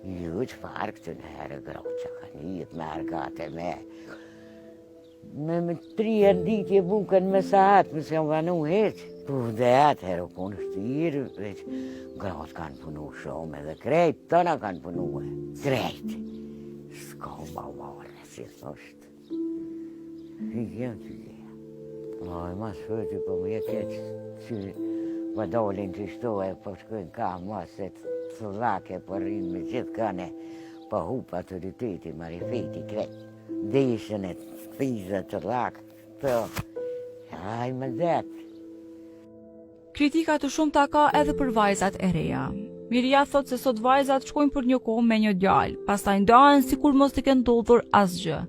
Ju çfarë këtë herë groqa kanë jetë me argate me 3 ditje bukën me saat, më s'kam vanu heq. Po dhe atëherë u konë shtirë, veç gratë kanë punu shumë edhe krejt, tëna kanë punu e. Krejt. S'ka bavarë, si thosht. Hygjem. Oj, mas fëti, po më jetë që më dolin që shtohe, po shkojnë ka masë të dhake, po rinë me gjithë kane, po hup autoriteti, marifeti, krejt. Deshën e thizë të dhake, po, aj më detë. Kritika të shumta ka edhe për vajzat e reja. Miria thot se sot vajzat shkojnë për një kohë me një djalë, pastaj ndahen sikur mos të kenë ndodhur asgjë.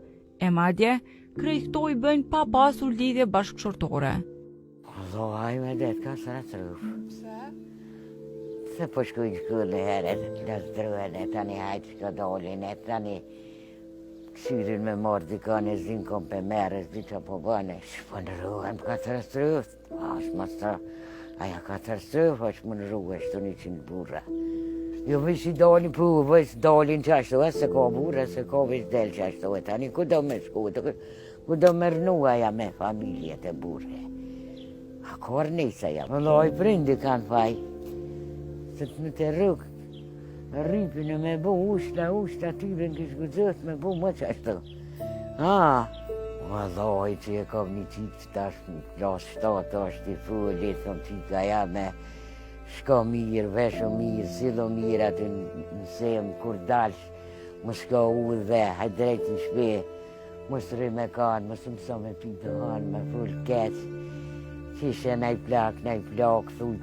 E madje, krejt këto i bëjnë pa pasur lidhje bashkëshortore. Allo, aj me det, ka së rëtëruf. Pse? Se po shkojnë shkullë e heret, lëzdruen e tani hajtë shko dolin e tani këshyrin me morë dikon e zinë kom për merës, diqa po bëne. Shpënëruhem, ka së rëtëruf. Ashtë më së aja katastrofë është më në rrugë është të 100 burra. Jo vësh i dalin për vësh dalin qashtu, e se ka burra, se ka vësh del qashtu, e tani ku do me shku, ku do me rnu aja me familjet e burre. A kor nisa ja, më loj prindi kanë faj, se të në të rrugë, rripin e me bu ushta atyre në kishë gëzët me bu më qashtu. Vallaj që e kam një qikë që tash në klasë 7 është i fulli, thëm qika ja me shko mirë, vesho mirë, silo mirë aty në semë, kur dalsh, më shko u dhe, hajt drejt në shpe, më sëri me kanë, më së mëso me pitë hanë, me full keqë, që ishe nej plak, thuj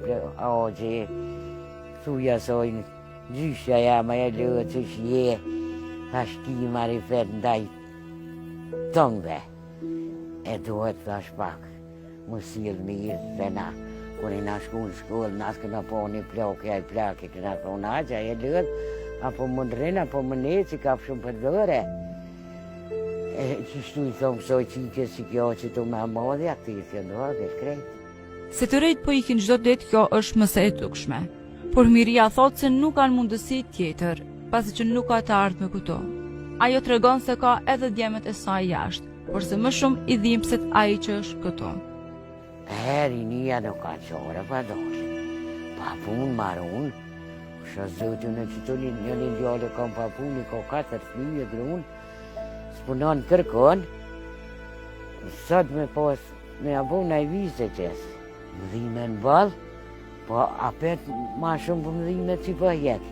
agje, thuj asojnë, gjyshja ja me e lëë që shje, ashti marifet ndaj tëngve. E duhet thash pak, më silë mirë, se na, kër i na shku në shkollë, na s'këna po një plakë, aj plakë, këna thonë agja, e lëdhë, apo më ndrinë, apo më ne, që ka shumë për dhëre. E që shtu i thonë kësoj qike si kjo që tu me amadhja, këtë i thjëndoha dhe shkrejt. Se të rejt po ikin çdo ditë, kjo është mëse e dukshme. Por Miria thot se nuk kanë mundësi tjetër, pasi që nuk ka të ardhme këto. Ajo tregon se ka edhe djemet e saj jashtë, por se më shumë i dhimbset ai që është këto. Rinia nuk ka qore pa dosh. Pa pun marun, shë zëtën e që të një djale kam pa pun, i ka 4 fëmijë grunë, s'punon kërkon, sot me pas, me abon në i vise qesë. Më dhime në balë, po apet ma shumë për më dhime që po jetë.